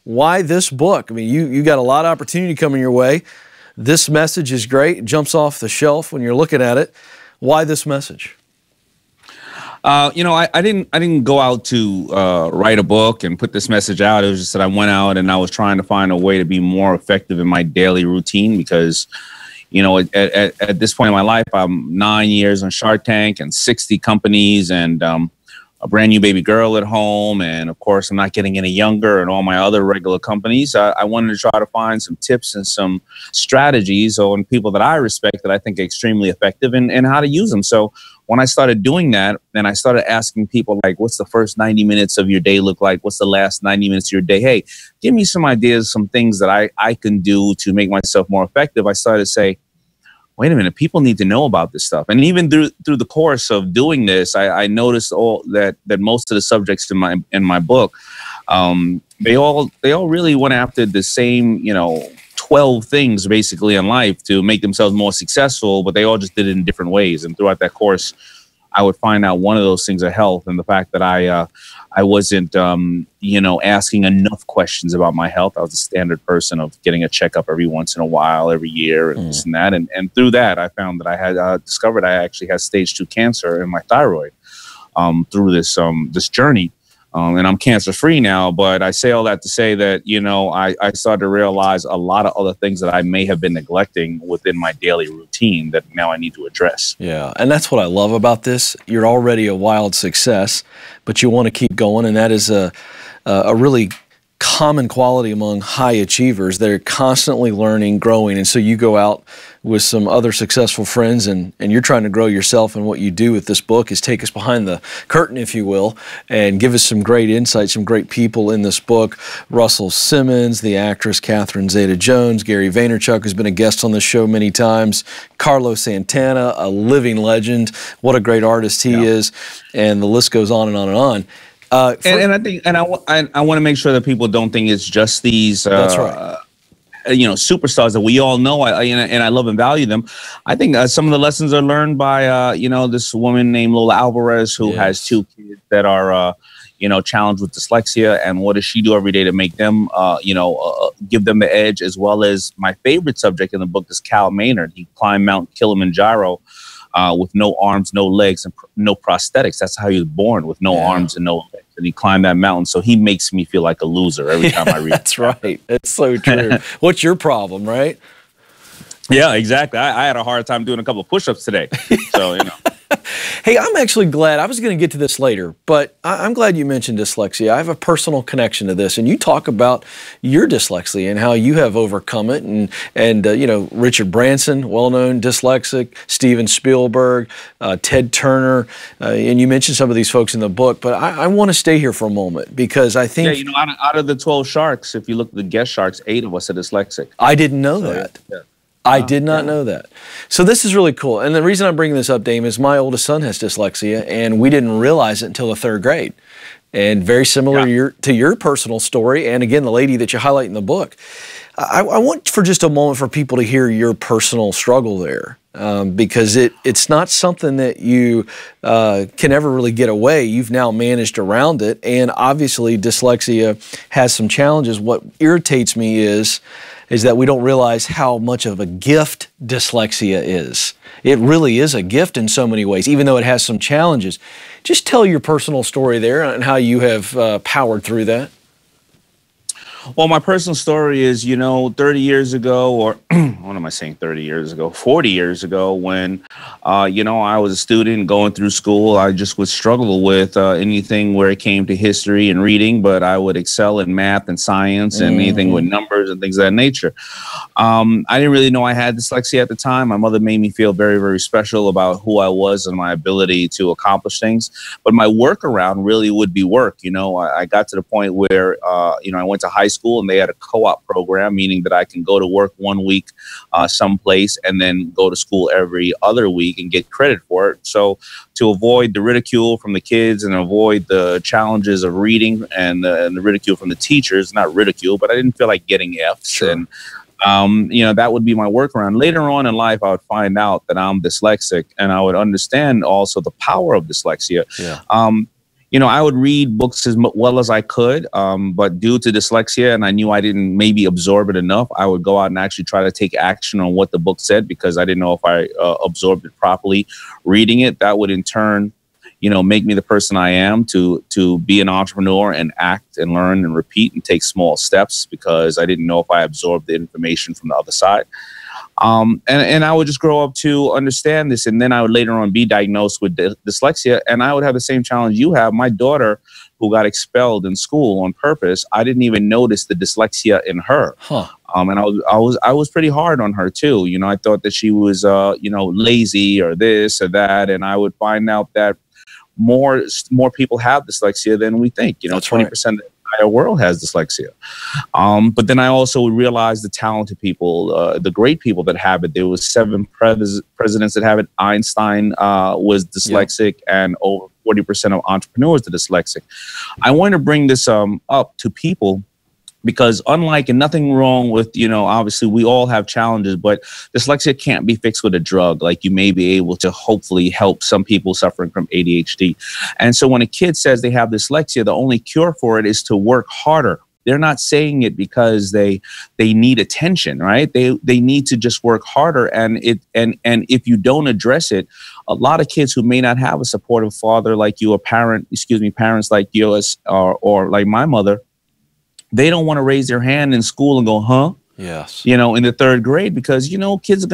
Why this book? I mean, you got a lot of opportunity coming your way. This message is great. It jumps off the shelf when you're looking at it. Why this message? I didn't go out to write a book and put this message out. It was just that I went out and I was trying to find a way to be more effective in my daily routine because, at this point in my life, I'm 9 years on Shark Tank and 60 companies and a brand new baby girl at home. And of course, I'm not getting any younger and all my other regular companies. I wanted to try to find some tips and some strategies on people that I respect that I think are extremely effective and how to use them. So when I started doing that, then I started asking people like, what's the first 90 minutes of your day look like? What's the last 90 minutes of your day? Hey, give me some ideas, some things that I can do to make myself more effective. I started to say, wait a minute, people need to know about this stuff. And even through the course of doing this, I noticed that most of the subjects in my book, they all really went after the same, 12 things basically in life to make themselves more successful, but they all just did it in different ways. And throughout that course, I would find out one of those things are health and the fact that I wasn't, asking enough questions about my health. I was a standard person of getting a checkup every once in a while, every year, and this and that. And through that, I found that I had discovered I actually had stage 2 cancer in my thyroid through this journey. And I'm cancer free now, but I say all that to say that, I started to realize a lot of other things that I may have been neglecting within my daily routine that now I need to address. Yeah. And that's what I love about this. You're already a wild success, but you want to keep going. And that is a really common quality among high achievers. They're constantly learning, growing. And so you go out with some other successful friends and you're trying to grow yourself. And what you do with this book is take us behind the curtain, if you will, and give us some great insights, some great people in this book. Russell Simmons, the actress Catherine Zeta-Jones, Gary Vaynerchuk, who's been a guest on this show many times, Carlos Santana, a living legend. What a great artist he is. And the list goes on and on and on. And I think, and I want to make sure that people don't think it's just these, that's right. Superstars that we all know. And I love and value them. I think some of the lessons are learned by, this woman named Lola Alvarez, who has 2 kids that are, challenged with dyslexia. And what does she do every day to make them, give them the edge, as well as my favorite subject in the book is Cal Maynard. He climbed Mount Kilimanjaro with no arms, no legs, and no prosthetics. That's how he was born, with no arms and no legs. And he climbed that mountain. So he makes me feel like a loser every time I read. That's right. It's so true. What's your problem, right? Yeah, exactly. I had a hard time doing a couple of push-ups today. So, Hey, I'm actually glad. I was going to get to this later, but I'm glad you mentioned dyslexia. I have a personal connection to this, and you talk about your dyslexia and how you have overcome it. And Richard Branson, well-known dyslexic, Steven Spielberg, Ted Turner, and you mentioned some of these folks in the book. But I want to stay here for a moment because I think out of the 12 sharks, if you look at the guest sharks, 8 of us are dyslexic. I didn't know that. Yeah. I did not know that. So this is really cool. And the reason I'm bringing this up, Dame, is my oldest son has dyslexia, and we didn't realize it until the 3rd grade. And very similar to your personal story, and again, the lady that you highlight in the book. I want for just a moment for people to hear your personal struggle there, because it's not something that you can ever really get away. You've now managed around it, and obviously dyslexia has some challenges. What irritates me is that we don't realize how much of a gift dyslexia is. It really is a gift in so many ways, even though it has some challenges. Just tell your personal story there and how you have powered through that. Well, my personal story is, 30 years ago, or what am I saying, 30 years ago, 40 years ago, when, I was a student going through school, I just would struggle with anything where it came to history and reading, but I would excel in math and science and anything with numbers and things of that nature. I didn't really know I had dyslexia at the time. My mother made me feel very, very special about who I was and my ability to accomplish things. But my workaround really would be work. I got to the point where, I went to high school and they had a co-op program, meaning that I can go to work 1 week someplace and then go to school every other week and get credit for it. So to avoid the ridicule from the kids and avoid the challenges of reading and the ridicule from the teachers, not ridicule, but I didn't feel like getting F's. Sure. And that would be my workaround. Later on in life, I would find out that I'm dyslexic, and I would understand also the power of dyslexia. Yeah. I would read books as well as I could, but due to dyslexia, and I knew I didn't maybe absorb it enough, I would go out and actually try to take action on what the book said, because I didn't know if I absorbed it properly. Reading it, that would in turn, make me the person I am to be an entrepreneur and act and learn and repeat and take small steps, because I didn't know if I absorbed the information from the other side. And I would just grow up to understand this. And then I would later on be diagnosed with dyslexia, and I would have the same challenge you have. My daughter, who got expelled in school on purpose, I didn't even notice the dyslexia in her. And I was pretty hard on her too. I thought that she was, lazy or this or that. And I would find out that more people have dyslexia than we think. 20% of the entire world has dyslexia. But then I also realized the talented people, the great people that have it. There was 7 presidents that have it. Einstein was dyslexic, and over 40% of entrepreneurs are dyslexic. I want to bring this up to people, because unlike, and nothing wrong with, obviously we all have challenges, but dyslexia can't be fixed with a drug. Like, you may be able to hopefully help some people suffering from ADHD. And so when a kid says they have dyslexia, the only cure for it is to work harder. They're not saying it because they need attention, right? They need to just work harder. And if you don't address it, a lot of kids who may not have a supportive father like you, parents like yours, or like my mother, they don't want to raise their hand in school and go, huh? Yes. In the 3rd grade, because, kids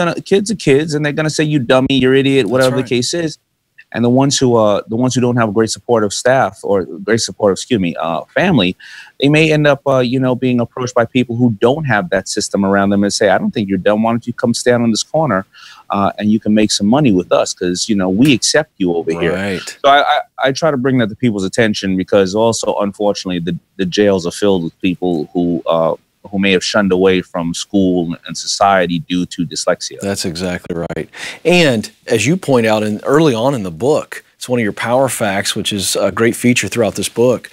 are kids, and they're going to say, you dummy, you're idiot, whatever the case is. And the ones who don't have a great supportive staff or great supportive, family, they may end up, being approached by people who don't have that system around them and say, I don't think you're dumb. Why don't you come stand on this corner and you can make some money with us, because, we accept you over here. So I try to bring that to people's attention, because also, unfortunately, the jails are filled with people who may have shunned away from school and society due to dyslexia. That's exactly right. And as you point out early on in the book, it's one of your power facts, which is a great feature throughout this book,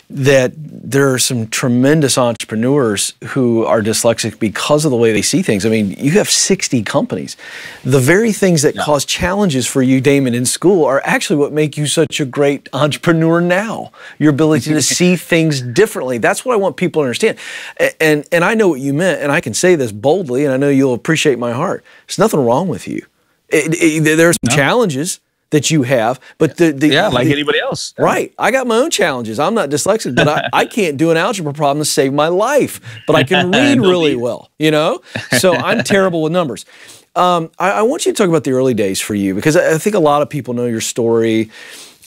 that there are some tremendous entrepreneurs who are dyslexic because of the way they see things. I mean, you have 60 companies. The very things that cause challenges for you, Daymond, in school are actually what make you such a great entrepreneur now. Your ability to see things differently. That's what I want people to understand. And I know what you meant, and I can say this boldly, and I know you'll appreciate my heart. There's nothing wrong with you. There are some challenges that you have, but like anybody else. Right. I got my own challenges. I'm not dyslexic, but I can't do an algebra problem to save my life, but I can read really well, So I'm terrible with numbers. I want you to talk about the early days for you, because I think a lot of people know your story.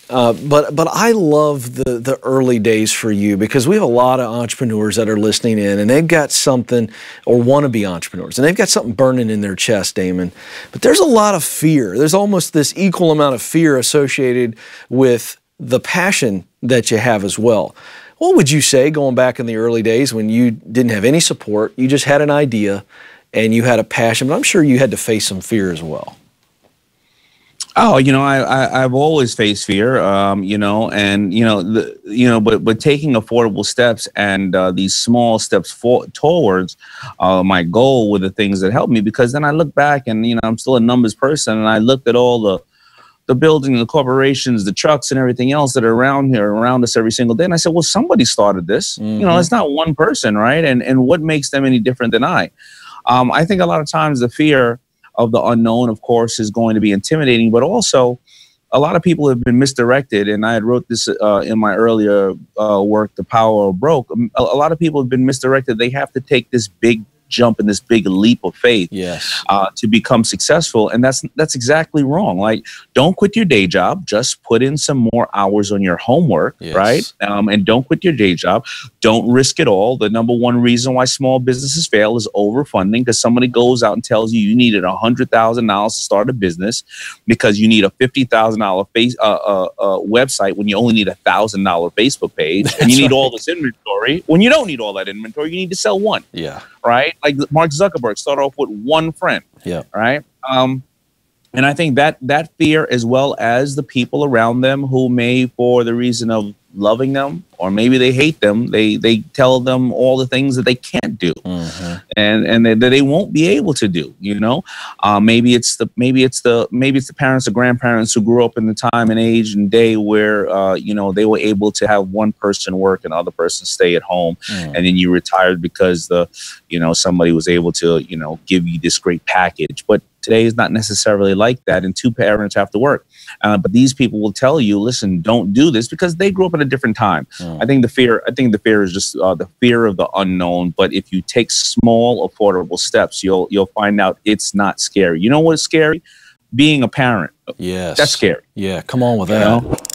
But I love the early days for you, because we have a lot of entrepreneurs that are listening in, and they've got something, or want to be entrepreneurs, and they've got something burning in their chest, Daymond. But there's a lot of fear. There's almost this equal amount of fear associated with the passion that you have as well. What would you say, going back in the early days when you didn't have any support, you just had an idea and you had a passion, but I'm sure you had to face some fear as well? Oh, I've always faced fear, but taking affordable steps and these small steps towards my goal were the things that helped me, because then I look back and, I'm still a numbers person, and I looked at all the buildings, the corporations, the trucks and everything else that are around us every single day. And I said, well, somebody started this. It's not one person, right? And what makes them any different than I? I think a lot of times the fear of the unknown, of course, is going to be intimidating, but also a lot of people have been misdirected. And I had wrote this in my earlier work, The Power of Broke. A lot of people have been misdirected. They have to take this big jump and this big leap of faith to become successful. And that's exactly wrong. Like, don't quit your day job. Just put in some more hours on your homework, right? And don't quit your day job. Don't risk it all. The number one reason why small businesses fail is overfunding, because somebody goes out and tells you needed $100,000 to start a business because you need a $50,000 website when you only need a $1,000 Facebook page. And you need all this inventory when you don't need all that inventory. You need to sell one. Right? Like Mark Zuckerberg started off with one friend. Right? And I think that fear, as well as the people around them who may, for the reason of loving them or maybe they hate them. They tell them all the things that they can't do, and that they won't be able to do. Maybe it's the parents or grandparents who grew up in the time and age and day where they were able to have one person work and other person stay at home, and then you retired because somebody was able to give you this great package. But today is not necessarily like that, and two parents have to work. But these people will tell you, listen, don't do this, because they grew up at a different time. I think the fear is just the fear of the unknown. But if you take small, affordable steps, you'll find out it's not scary. You know what's scary? Being a parent. Yes. That's scary. Yeah, come on with that.